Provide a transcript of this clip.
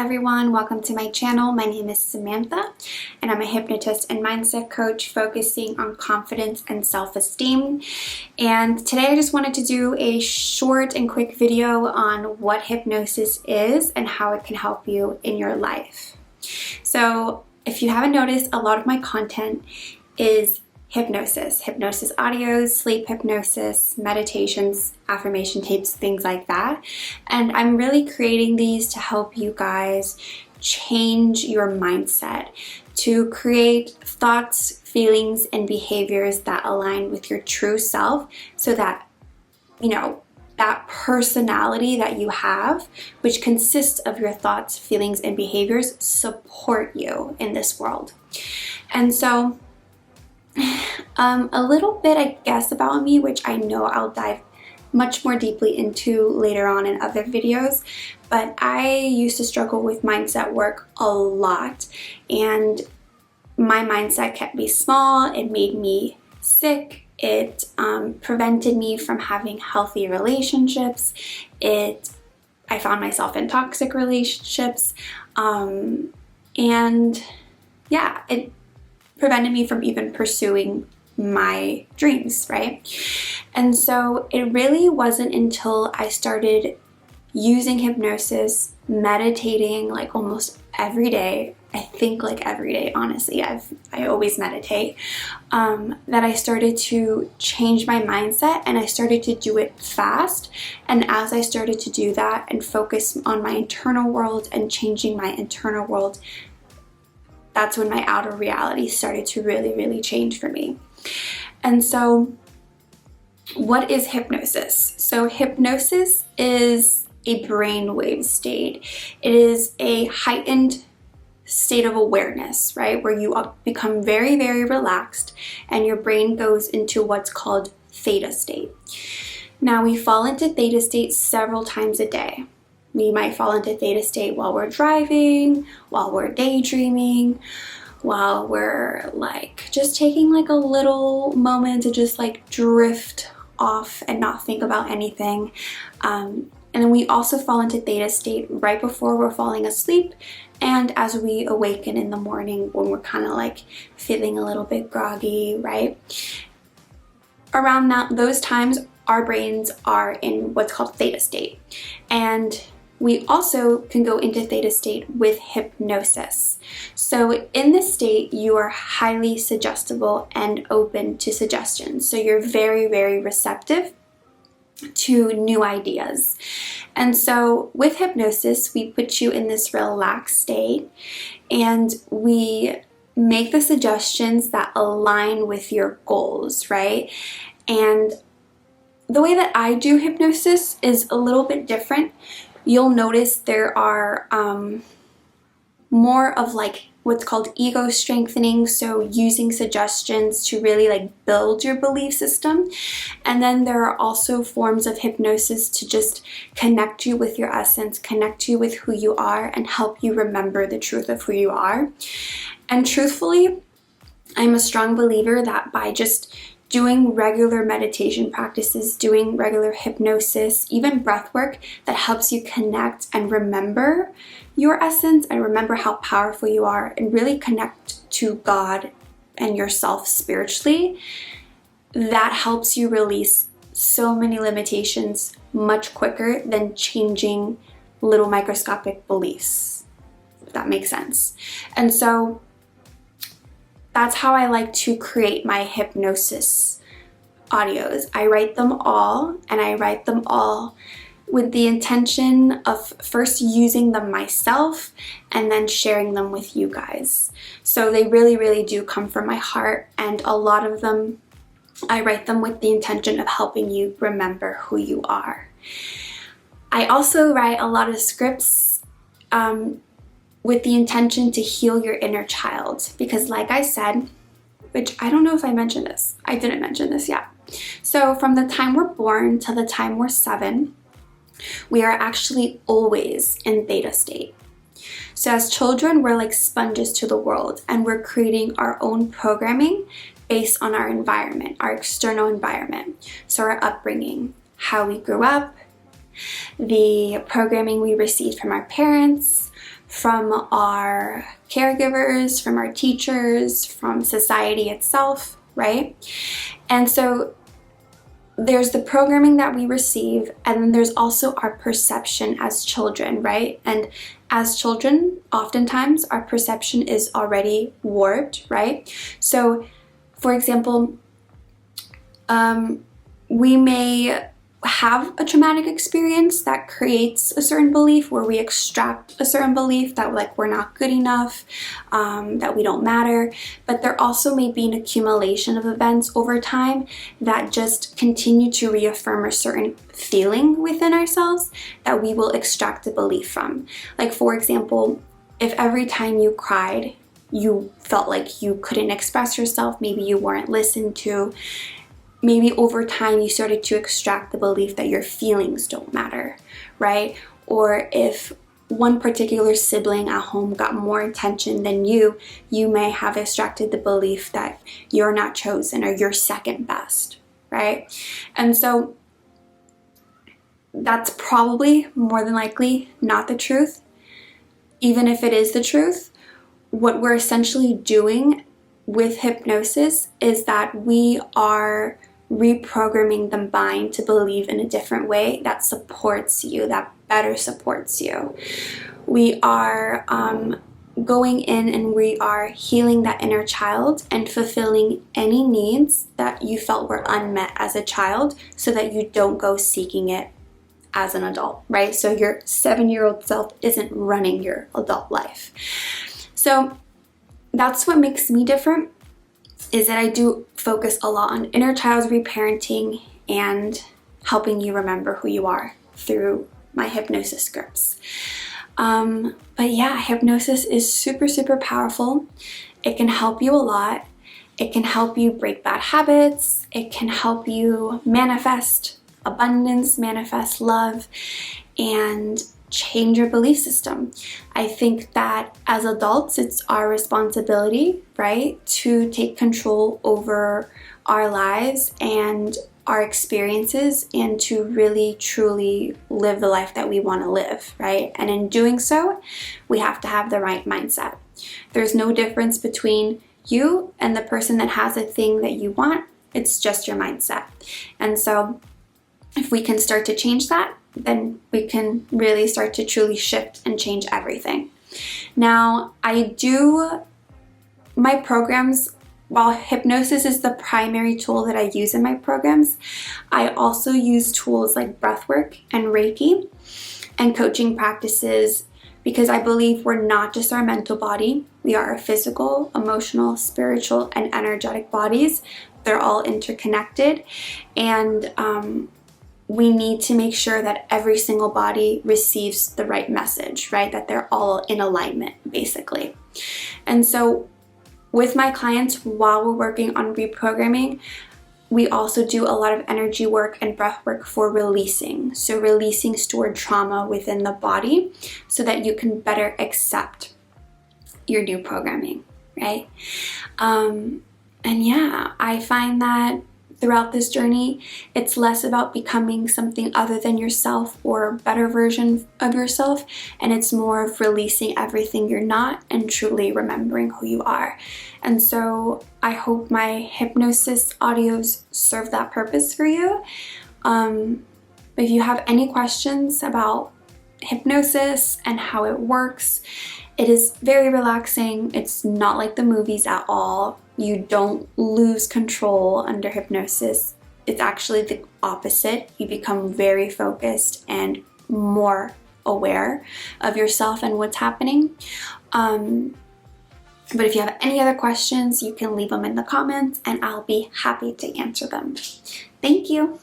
everyone, welcome to my channel. My name is Samantha and I'm a hypnotist and mindset coach focusing on confidence and self-esteem. And today I just wanted to do a short and quick video on what hypnosis is and how it can help you in your life. So if you haven't noticed, a lot of my content is hypnosis audios, sleep hypnosis, meditations, affirmation tapes, things like that. And I'm really creating these to help you guys change your mindset, to create thoughts, feelings, and behaviors that align with your true self so that, that personality that you have, which consists of your thoughts, feelings, and behaviors, support you in this world. And so a little bit, I guess, about me, which I know I'll dive much more deeply into later on in other videos, but I used to struggle with mindset work a lot, and my mindset kept me small. It made me sick. It prevented me from having healthy relationships. I found myself in toxic relationships, and yeah, it prevented me from even pursuing my dreams, right? And so it really wasn't until I started using hypnosis, meditating like almost every day, I think like every day, honestly, I always meditate, that I started to change my mindset, and I started to do it fast. And as I started to do that and focus on my internal world and changing my internal world, that's when my outer reality started to really change for me. And so what is hypnosis? So hypnosis is a brainwave state. It is a heightened state of awareness, right? Where you become very relaxed and your brain goes into what's called Theta State. Now, we fall into Theta State several times a day. We might fall into Theta State while we're driving, while we're daydreaming, while we're just taking a little moment to just drift off and not think about anything. And then we also fall into Theta State right before we're falling asleep, and as we awaken in the morning when we're kind of feeling a little bit groggy, right? Around those times, our brains are in what's called Theta State. And we also can go into Theta State with hypnosis. So in this state, you are highly suggestible and open to suggestions. So you're very receptive to new ideas. And so with hypnosis, we put you in this relaxed state and we make the suggestions that align with your goals, right? And the way that I do hypnosis is a little bit different. You'll notice there are more of what's called ego strengthening, so using suggestions to really build your belief system. And then there are also forms of hypnosis to just connect you with your essence, connect you with who you are, and help you remember the truth of who you are. And truthfully, I'm a strong believer that by just doing regular meditation practices, doing regular hypnosis, even breath work that helps you connect and remember your essence and remember how powerful you are and really connect to God and yourself spiritually, that helps you release so many limitations much quicker than changing little microscopic beliefs, if that makes sense. And so that's how I like to create my hypnosis audios. I write them all, and I write them all with the intention of first using them myself and then sharing them with you guys. So they really do come from my heart, and a lot of them, I write them with the intention of helping you remember who you are. I also write a lot of scripts with the intention to heal your inner child, because like I said, which I don't know if I mentioned this, I didn't mention this yet. So from the time we're born till the time we're 7, we are actually always in Theta State. So as children, we're like sponges to the world, and we're creating our own programming based on our environment, our external environment. So our upbringing, how we grew up, the programming we received from our parents, from our caregivers, from our teachers, from society itself, right? And so there's the programming that we receive, and then there's also our perception as children, right? And as children, oftentimes our perception is already warped, right? So, for example, we may have a traumatic experience that creates a certain belief, where we extract a certain belief that like we're not good enough, that we don't matter. But there also may be an accumulation of events over time that just continue to reaffirm a certain feeling within ourselves that we will extract a belief from. Like, for example, if every time you cried, you felt like you couldn't express yourself, maybe you weren't listened to, maybe over time you started to extract the belief that your feelings don't matter, right? Or if one particular sibling at home got more attention than you may have extracted the belief that you're not chosen or you're second best, right? And so that's probably more than likely not the truth. Even if it is the truth, what we're essentially doing with hypnosis is that we are reprogramming the mind to believe in a different way that supports you, that better supports you. We are going in and we are healing that inner child and fulfilling any needs that you felt were unmet as a child, so that you don't go seeking it as an adult, right? So your 7-year-old self isn't running your adult life. So that's what makes me different, is that I do focus a lot on inner child's reparenting and helping you remember who you are through my hypnosis scripts. But yeah, hypnosis is super, super powerful. It can help you a lot. It can help you break bad habits. It can help you manifest abundance, manifest love, and change your belief system. I think that as adults, it's our responsibility, right, to take control over our lives and our experiences, and to really truly live the life that we want to live, right? And in doing so, we have to have the right mindset. There's no difference between you and the person that has a thing that you want. It's just your mindset. And so if we can start to change that, then we can really start to truly shift and change everything. Now, I do my programs, while hypnosis is the primary tool that I use in my programs, I also use tools like breathwork and Reiki and coaching practices, because I believe we're not just our mental body. We are our physical, emotional, spiritual, and energetic bodies. They're all interconnected, and we need to make sure that every single body receives the right message, right? That they're all in alignment, basically. And so with my clients, while we're working on reprogramming, we also do a lot of energy work and breath work for releasing. So releasing stored trauma within the body so that you can better accept your new programming, right? And yeah, I find that throughout this journey, it's less about becoming something other than yourself or a better version of yourself, and it's more of releasing everything you're not and truly remembering who you are. And so I hope my hypnosis audios serve that purpose for you. If you have any questions about hypnosis and how it works, it is very relaxing. It's not like the movies at all. You don't lose control under hypnosis. It's actually the opposite. You become very focused and more aware of yourself and what's happening. But if you have any other questions, you can leave them in the comments and I'll be happy to answer them. Thank you.